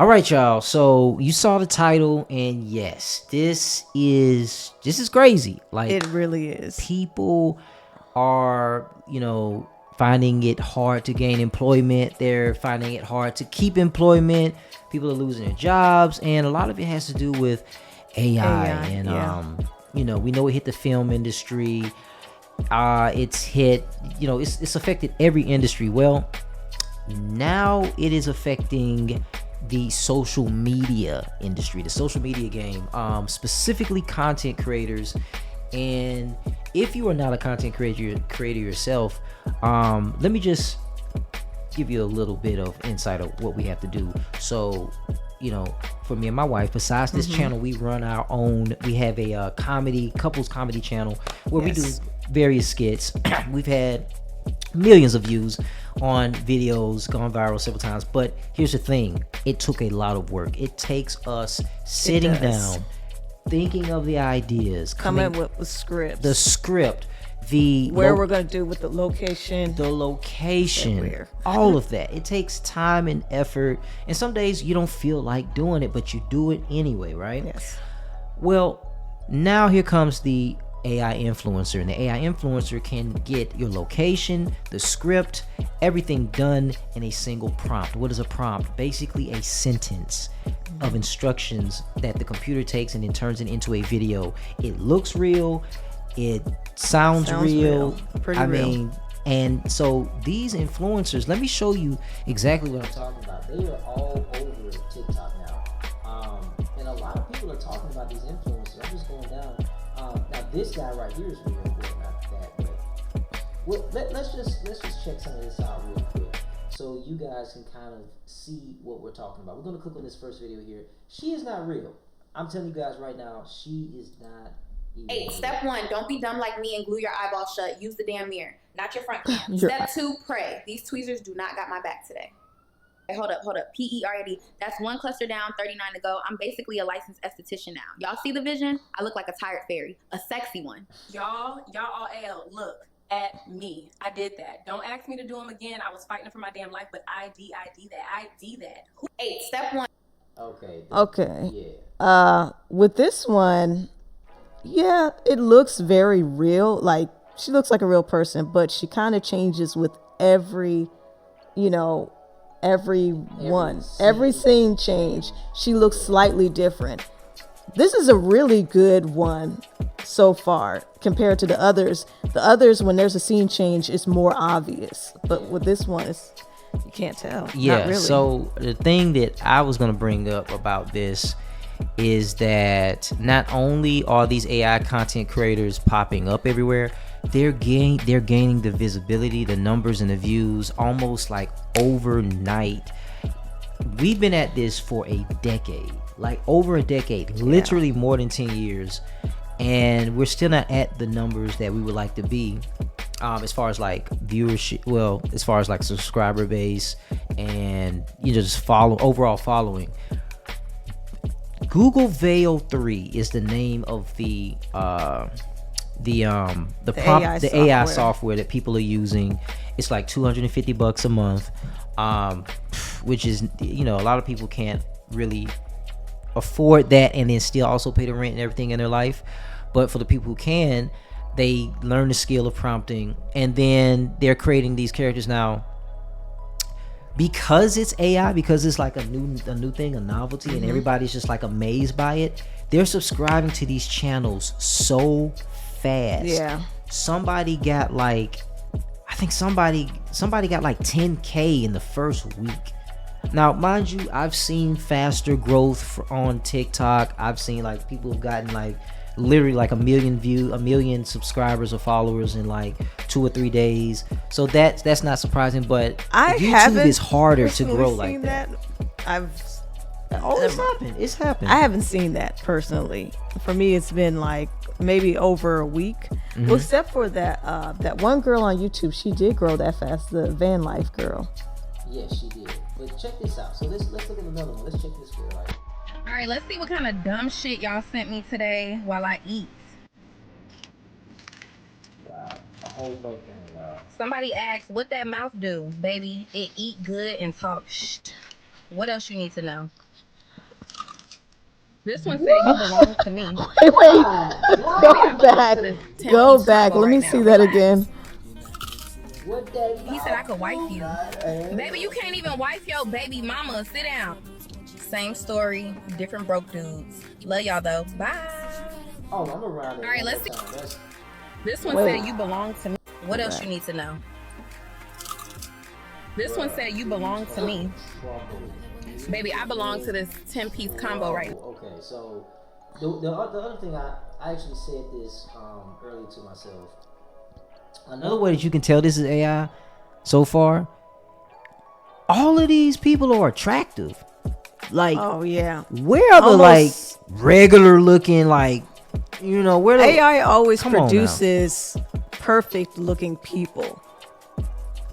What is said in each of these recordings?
All right, y'all. So you saw the title, and yes, this is crazy. Like, It really is. people are, finding it hard to gain employment. They're finding it hard to keep employment. People are losing their jobs, and a lot of it has to do with AI. And yeah. we know it hit the film industry. It's hit, it's affected every industry. Well, now it is affecting the social media industry, the social media game, specifically content creators. And if you are not a content creator yourself, let me just give you a little bit of insight of what we have to do. So, for me and my wife, besides this channel, we run our own. We have a couples comedy channel where we do various skits. We've had millions of views on videos, gone viral several times. But here's the thing: it took a lot of work. It takes us sitting down, thinking of the ideas, coming up with scripts, the script, where we're gonna do with the location, all of that. It takes time and effort, and some days you don't feel like doing it, but you do it anyway, right? Yes. Well, now here comes the AI influencer, and the AI influencer can get your location, the script, everything done in a single prompt. What is a prompt? Basically a sentence of instructions that the computer takes and then turns it into a video. It looks real, it sounds real. Pretty real. And so these influencers, let me show you exactly what I'm talking about. They are all over TikTok now, and a lot of people are talking about these influencers. I'm just going down. Now this guy right here is real good, not that, but let's just check some of this out real quick, so you guys can kind of see what we're talking about. We're gonna click on this first video here. She is not real. I'm telling you guys right now, she is not. Hey, step 1, don't be dumb like me and glue your eyeballs shut. Use the damn mirror, not your front cam. Step 2, pray. These tweezers do not got my back today. Hey, hold up. PERD. That's 1 cluster down, 39 to go. I'm basically a licensed esthetician now. Y'all see the vision? I look like a tired fairy, a sexy one. Y'all all look at me. I did that. Don't ask me to do them again. I was fighting for my damn life, but I did that. Hey, step 1. Okay. Yeah. With this one, yeah, it looks very real. Like, she looks like a real person, but she kind of changes with every scene change. She looks slightly different. This is a really good one so far compared to the others. The others, when there's a scene change, it's more obvious, but with this one, you can't tell. Yeah. Not really. So the thing that I was gonna bring up about this is that not only are these AI content creators popping up everywhere, they're gaining the visibility, the numbers, and the views almost like overnight. We've been at this for a decade, like over a decade, literally more than 10 years, and we're still not at the numbers that we would like to be, as far as like viewership, well, as far as like subscriber base and just overall following. Google Veil 3 is the name of the AI software that people are using. It's like $250 a month, which is, a lot of people can't really afford that and then still also pay the rent and everything in their life. But for the people who can, they learn the skill of prompting, and then they're creating these characters now. Because it's AI, because it's like a new thing, a novelty, and everybody's just like amazed by it, they're subscribing to these channels so fast. Yeah. Somebody got like, I think somebody got like 10K in the first week. Now, mind you, I've seen faster growth on TikTok. I've seen like people have gotten like literally like a million subscribers or followers in like 2 or 3 days. So that's not surprising, but YouTube is harder to grow like that. It's happened. I haven't seen that personally. For me, it's been like maybe over a week. Well, except for that one girl on YouTube, she did grow that fast, the van life girl. Yes, she did. But check this out. So let's look at another one. Let's check this girl out. All right, let's see what kind of dumb shit y'all sent me today while I eat. Wow, a whole bunch of them. Somebody asked, what that mouth do, baby? It eat good and talk shh. What else you need to know? This one said you belong to me. Wait. Go back. Go back. Let me see that again. He said I could wife you. Baby, you can't even wife your baby mama. Sit down. Same story, different broke dudes. Love y'all though. Bye. Oh, I'm around. All right, let's see. This one said you belong to me. What else you need to know? This one said you belong to me. Baby, I belong to this 10-piece combo right now. Okay, so the other thing, I actually said this earlier to myself. Another way that you can tell this is AI so far, all of these people are attractive. Like, oh yeah, where are the like regular looking, like, you know, where the AI always produces perfect looking people,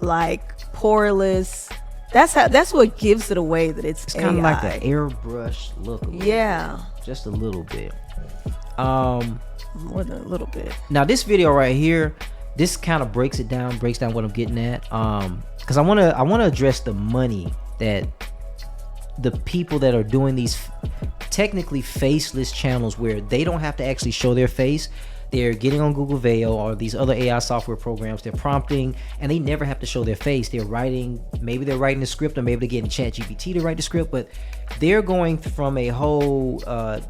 like poreless. That's what gives it away that it's kind of like an airbrush look. Yeah, just a little bit. More than a little bit. Now this video right here, this kind of breaks down what I'm getting at. Because I want to address the money that the people that are doing these technically faceless channels, where they don't have to actually show their face. They're getting on Google Veil or these other AI software programs. They're prompting, and they never have to show their face. They're writing, maybe they're writing the script, or maybe they're getting ChatGPT to write the script. But they're going from a whole.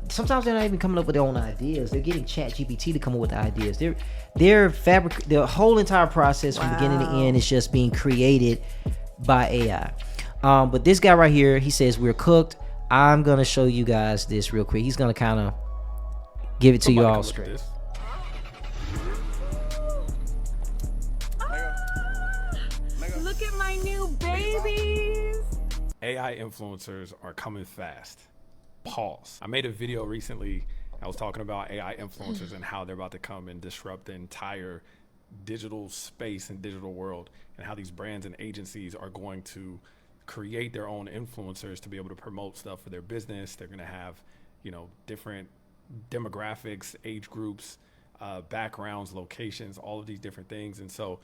Sometimes they're not even coming up with their own ideas. They're getting ChatGPT to come up with the ideas. The whole entire process from beginning to end is just being created by AI. But this guy right here, he says we're cooked. I'm gonna show you guys this real quick. He's gonna kind of give it to you all straight. Look at my new babies. AI influencers are coming fast. Pause. I made a video recently. I was talking about AI influencers and how they're about to come and disrupt the entire digital space and digital world, and how these brands and agencies are going to create their own influencers to be able to promote stuff for their business. They're going to have, you know, different demographics, age groups, backgrounds, locations, all of these different things. And so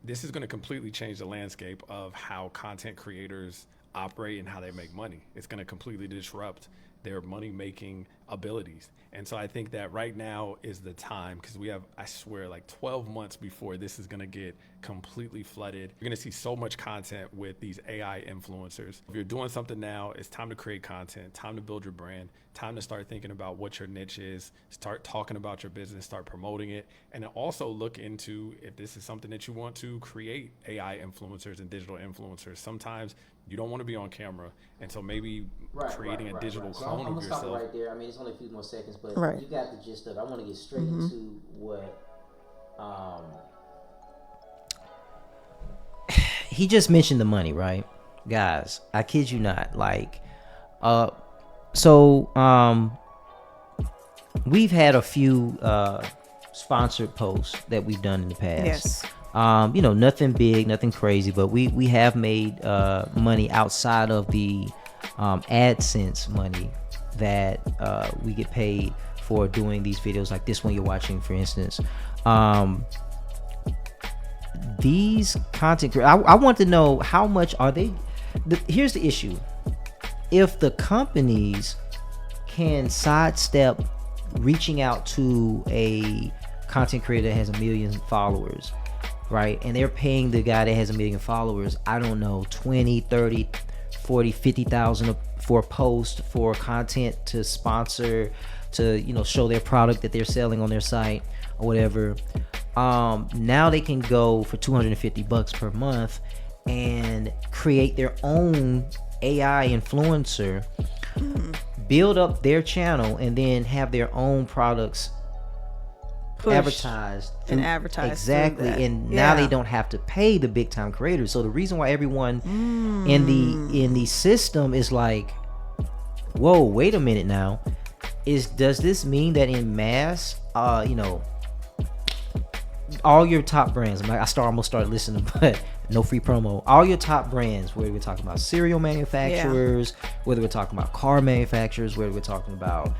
this is going to completely change the landscape of how content creators operate and how they make money. It's going to completely disrupt their money-making abilities. And so I think that right now is the time, because we have, I swear, like 12 months before this is going to get completely flooded. You're going to see so much content with these AI influencers. If you're doing something now, it's time to create content, time to build your brand, time to start thinking about what your niche is, start talking about your business, start promoting it, and then also look into if this is something that you want to create AI influencers and digital influencers. Sometimes you don't want to be on camera, and so maybe creating a digital clone of yourself. Stop right there. I mean, it's only a few more seconds, but you got the gist of it. I want to get straight into what he just mentioned, the money, right? Guys, I kid you not. Like, we've had a few sponsored posts that we've done in the past. Yes. You know, nothing big, nothing crazy, but we have made money outside of the AdSense money that we get paid for doing these videos, like this one you're watching, for instance. These content creators, I want to know how much are they. Here's the issue: if the companies can sidestep reaching out to a content creator that has 1 million followers, right, and they're paying the guy that has 1 million followers, I don't know, 20, 30, 40, 50,000 for a post, for content to sponsor, to, you know, show their product that they're selling on their site or whatever. Now they can go for $250 per month and create their own AI influencer, build up their channel, and then have their own products advertised and advertised exactly. And now they don't have to pay the big time creators. So the reason why everyone in the system is like, whoa, wait a minute now, does this mean that in mass, you know, all your top brands, I almost started listening, but no free promo, all your top brands, whether we're talking about cereal manufacturers, whether we're talking about car manufacturers, whether we're talking about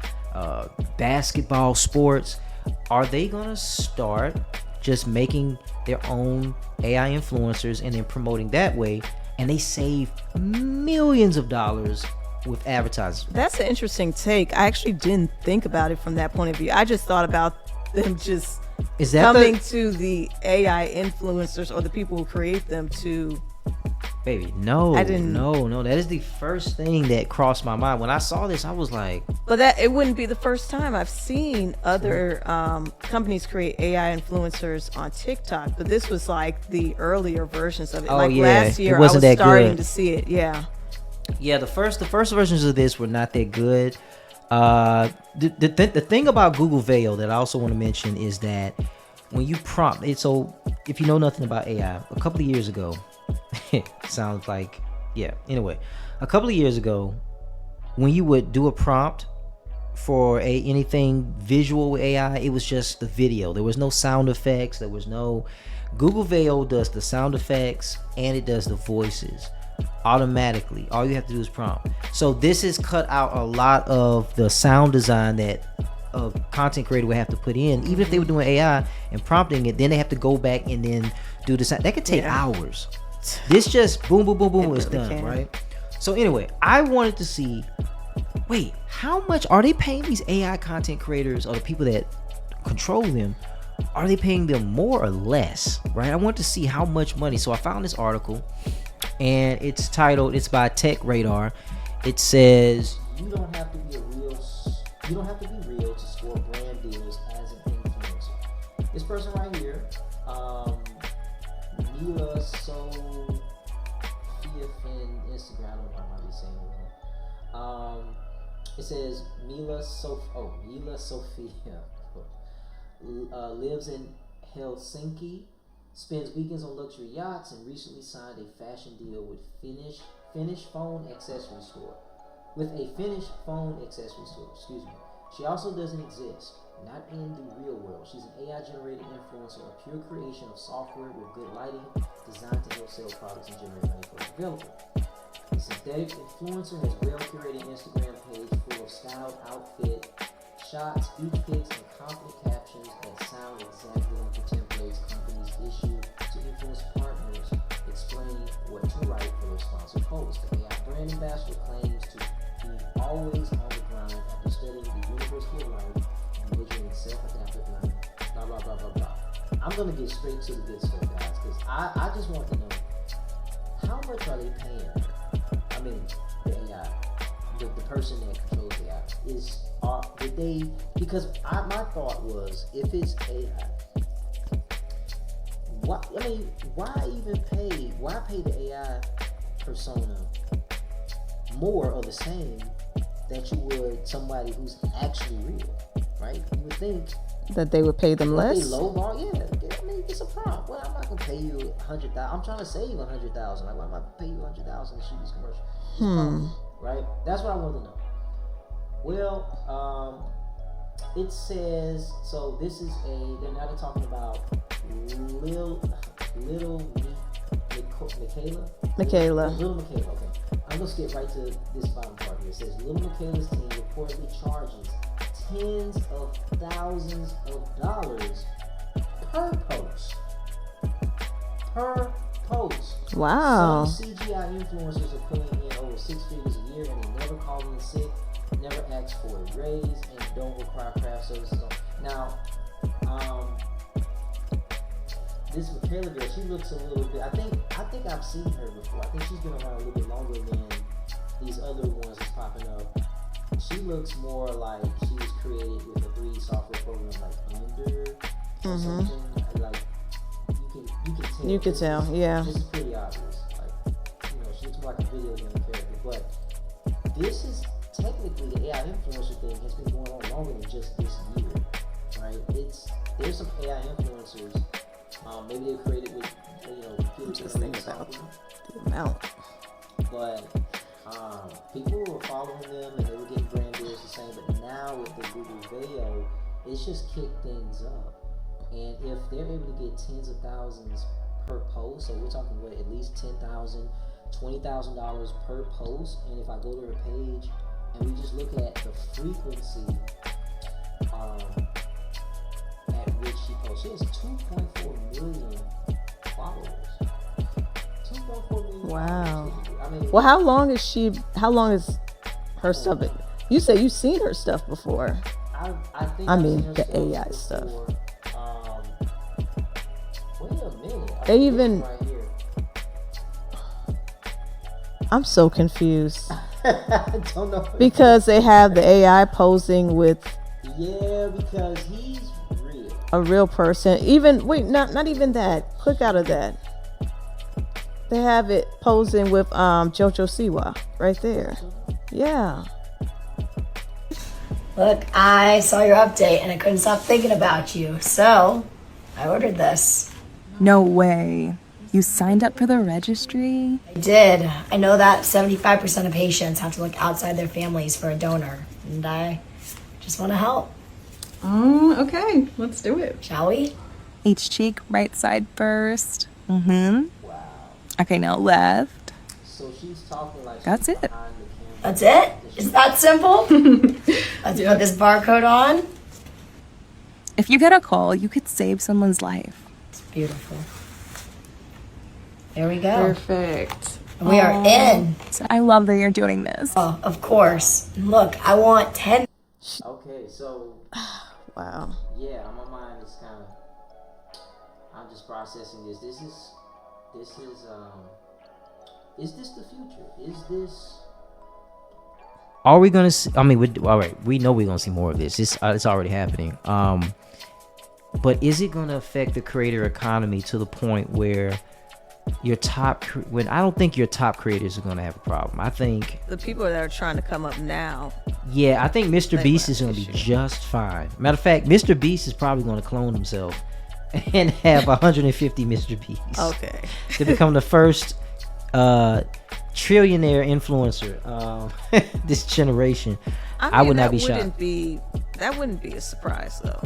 basketball, sports, are they gonna start just making their own AI influencers and then promoting that way, and they save millions of dollars with advertisers. That's an interesting take. I actually didn't think about it from that point of view. I just thought about them just Is that coming to the AI influencers or the people who create them to. Baby, no, I didn't- no. That is the first thing that crossed my mind when I saw this. I was like, But that it wouldn't be the first time. I've seen other companies create AI influencers on TikTok, but this was like the earlier versions of it. Oh, like yeah. last It year, I wasn't was that starting good. to see it. Yeah. yeah, the first versions of this were not that good. The thing about Google Veil that I also want to mention is that when you prompt it, so if you know nothing about AI, a couple of years ago, sounds like, yeah, anyway, a couple of years ago, when you would do a prompt for anything visual with AI, it was just the video. There was no sound effects. There was no. Google Veil does the sound effects and it does the voices automatically. All you have to do is prompt. So this has cut out a lot of the sound design that a content creator would have to put in. Even if they were doing AI and prompting it, then they have to go back and then do the sound. That could take hours. This just boom, boom, boom, boom, it's really done, can. right? So anyway, I wanted to see, wait, how much are they paying these AI content creators or the people that control them? Are they paying them more or less, right? I want to see how much money. So I found this article, and it's titled, it's by Tech Radar. It says, you don't have to be real to score brand deals as an influencer. This person right here, Mila Sophia in Instagram, I don't know how I might be saying it wrong. It says Mila Sophia lives in Helsinki, spends weekends on luxury yachts, and recently signed a fashion deal with Finnish phone accessory store. Excuse me. She also doesn't exist, not in the real world. She's an AI-generated influencer, a pure creation of software with good lighting, designed to help sell products and generate money for the developer. The synthetic influencer has well-curated Instagram page full of styled outfit shots, beach pics, and confident captions that sound exactly like the templates companies issue to influence partners explaining what to write for their sponsored posts. The AI brand ambassador claims to be always on the grind after studying the University of Life and majoring in self-adaptive learning. Blah, blah, blah, blah, blah. I'm going to get straight to the good stuff, guys, because I just want to know, how much are they paying her? I mean, the AI, the person that controls the AI, did they, because my thought was, if it's AI, why pay the AI persona more or the same that you would somebody who's actually real, right? You would think That they would pay them they less. lowball, yeah. I mean, it's a prompt. Well, I'm not gonna pay you $100,000. I'm trying to save $100,000. Like, why am I gonna pay you $100,000 to shoot this commercial? Right? That's what I want to know. Well, it says, so this is they're now talking about little Michaela, okay. I'm gonna skip right to this bottom part here. It says Little Michaela's team reportedly charges tens of thousands of dollars per post. Wow. Some CGI influencers are pulling in over 6 figures a year, and they never call in sick, never ask for a raise, and don't require craft services. Now, this Michaela girl, she looks a little bit. I think I've seen her before. I think she's been around a little bit longer than these other ones that's popping up. She looks more like she was created with a 3D software program like Blender or something. Like you can tell. You could tell, yeah. This is pretty obvious. Like, she looks more like a video game character. But this is technically the AI influencer thing has been going on longer than just this year, right? There's some AI influencers. Maybe they created with Just think about the amount. But people were following them and they were getting brand deals the same. But now with the Google Veil, it's just kicked things up. And if they're able to get tens of thousands per post, so we're talking at least $10,000, $20,000 per post. And if I go to her page and we just look at the frequency at which she posts, she has 2.4 million followers. 2.4 million. Wow. I mean, Well, how long is her stuff. You say you've seen her stuff before. I think I I've mean, seen her the stuff AI before. stuff. Wait a minute. I They think even- right here. I'm so confused I don't know. because they have the AI posing with Yeah, because he's real. a real person. Even wait, not even that. Click out of that. They have it posing with Jojo Siwa right there. Yeah. Look, I saw your update and I couldn't stop thinking about you, so I ordered this. No way. You signed up for the registry? I did. I know that 75% of patients have to look outside their families for a donor, and I just want to help. Okay, let's do it. Shall we? Each cheek, right side first. Mm-hmm. Wow. Okay, now left. So she's talking like That's she's it. behind the camera. That's it? Is that simple? Let's put this barcode on. If you get a call, you could save someone's life. It's beautiful. There we go. Perfect. We are in. I love that you're doing this. Oh, of course. Look, I want 10. Okay, so Wow. yeah, my mind is kind of. I'm just processing this. This is this the future? Is this? Are we gonna see? I mean, all right. We know we're gonna see more of this. It's already happening. But is it gonna affect the creator economy to the point where your top? When I don't think your top creators are gonna have a problem. I think. The people that are trying to come up now. Yeah, I think Mr. They Beast will is gonna be issue. just fine. Matter of fact, Mr. Beast is probably gonna clone himself and have 150 Mr. Beasts. Okay. To become the first trillionaire influencer this generation. I would not be shocked. That wouldn't be a surprise though.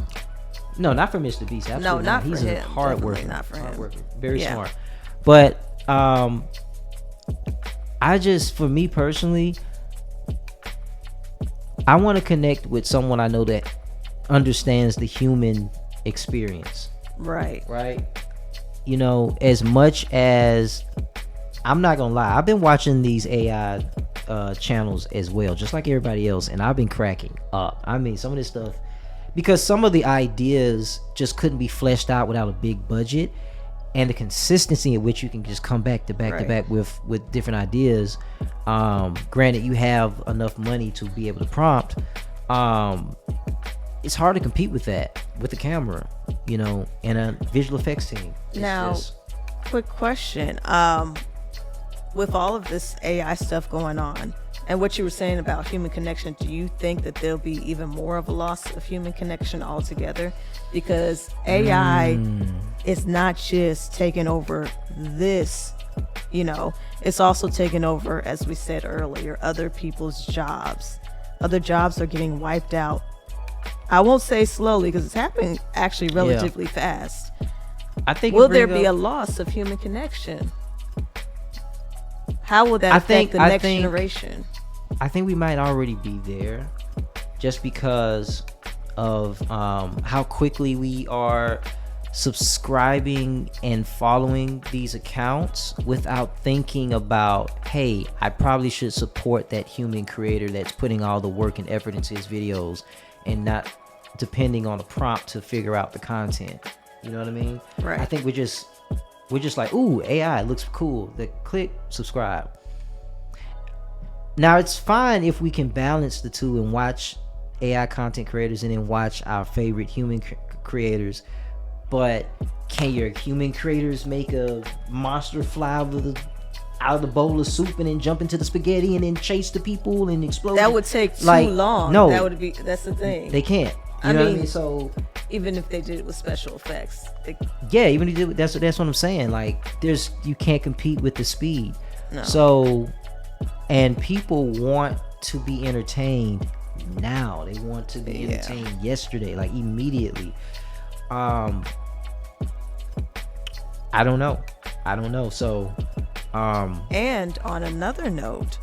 No, not for Mr. Beast. Absolutely No, not He's for a him. hard Definitely worker. not for him. Hard worker. Very Yeah. smart. But I just, for me personally, I want to connect with someone I know that understands the human experience. Right. Right? You know, as much as I'm not gonna lie, I've been watching these AI channels as well, just like everybody else, and I've been cracking up. I mean, some of this stuff, because some of the ideas just couldn't be fleshed out without a big budget, and the consistency at which you can just come back to back to Right. back with different ideas. Granted, you have enough money to be able to prompt. It's hard to compete with that with the camera, you know, and a visual effects team. It's Now, just- quick question. With all of this AI stuff going on, and what you were saying about human connection, do you think that there'll be even more of a loss of human connection altogether? Because AI is not just taking over this, you know, it's also taking over, as we said earlier, other people's jobs. Other jobs are getting wiped out. I won't say slowly because it's happening actually relatively fast. I think. Will it there bring be a up- loss of human connection? How will that I affect think- the I next think- generation? I think we might already be there, just because of how quickly we are subscribing and following these accounts without thinking about, hey, I probably should support that human creator that's putting all the work and effort into his videos and not depending on a prompt to figure out the content. You know what I mean? Right. I think we're just like, ooh, AI looks cool. Click subscribe. Now it's fine if we can balance the two and watch AI content creators and then watch our favorite human creators. But can your human creators make a monster fly out of the bowl of soup and then jump into the spaghetti and then chase the people and explode? That would take too Like, long. no. That's the thing. They can't. You I know what I mean- mean? So Even if they did it with special effects. yeah, even if you do, that's what I'm saying. Like, you can't compete with the speed. No. So, and people want to be entertained now. They want to be entertained yesterday, like immediately. I don't know. So, And on another note,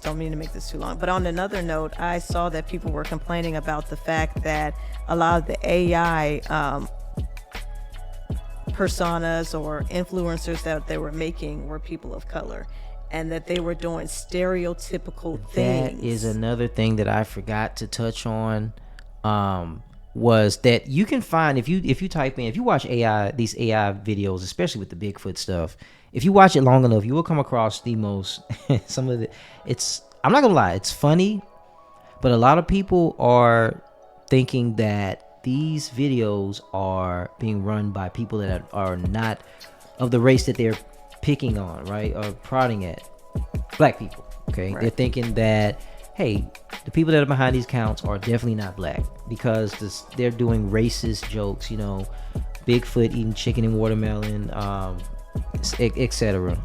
don't mean to make this too long, but on another note, I saw that people were complaining about the fact that a lot of the AI personas or influencers that they were making were people of color. and that they were doing stereotypical things. That is another thing that I forgot to touch on. Was that you can find if you type in, if you watch these AI videos, especially with the Bigfoot stuff, if you watch it long enough, you will come across the most some of the, I'm not gonna lie, it's funny, but a lot of people are thinking that these videos are being run by people that are not of the race that they're picking on, right, or prodding at, black people. Okay, right. They're thinking that, hey, the people that are behind these accounts are definitely not black because they're doing racist jokes, you know, Bigfoot eating chicken and watermelon, etc.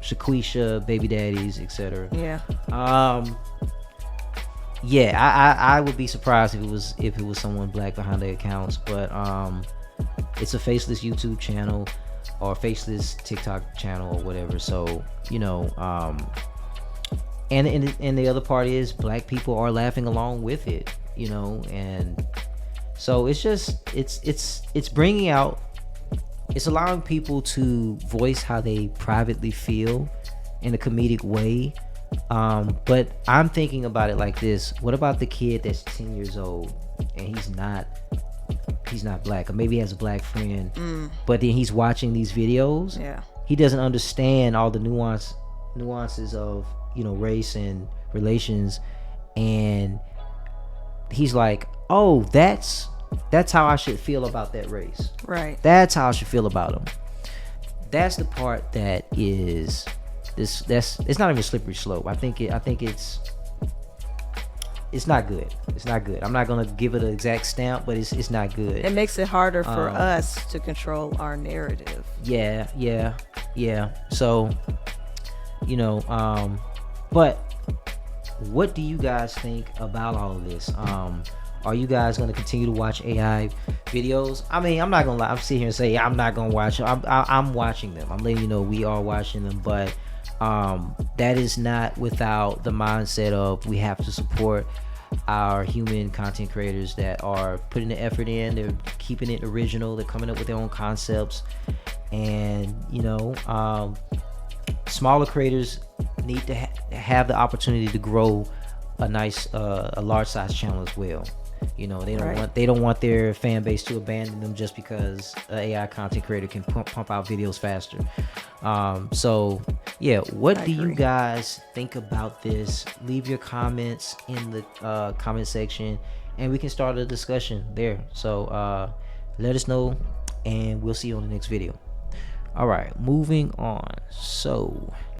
Shaquisha, baby daddies, etc. Yeah. I would be surprised if it was someone black behind the accounts, but it's a faceless YouTube channel or faceless TikTok channel or whatever. So, you know, and the other part is black people are laughing along with it, you know, and so it's just it's bringing out, it's allowing people to voice how they privately feel in a comedic way. But I'm thinking about it like this: what about the kid that's 10 years old and he's not black, or maybe he has a black friend, but then he's watching these videos. Yeah, he doesn't understand all the nuances of, you know, race and relations, and he's like, oh, that's how I should feel about that race, right? That's how I should feel about them. That's the part that is it's not even a slippery slope. I think it's not good. It's not good. I'm not gonna give it an exact stamp, but it's not good. It makes it harder for us to control our narrative. Yeah. So, you know, but what do you guys think about all of this? Are you guys going to continue to watch AI videos? I mean, I'm not going to lie. I'm sitting here and say I'm not going to watch them. I'm watching them. I'm letting you know we are watching them. But that is not without the mindset of we have to support our human content creators that are putting the effort in. They're keeping it original. They're coming up with their own concepts. And, you know, smaller creators need to have the opportunity to grow a large size channel as well. You know, they don't want their fan base to abandon them just because an AI content creator can pump out videos faster. So yeah, what do you guys think about this? Leave your comments in the comment section and we can start a discussion there. So let us know and we'll see you on the next video. All right, moving on. So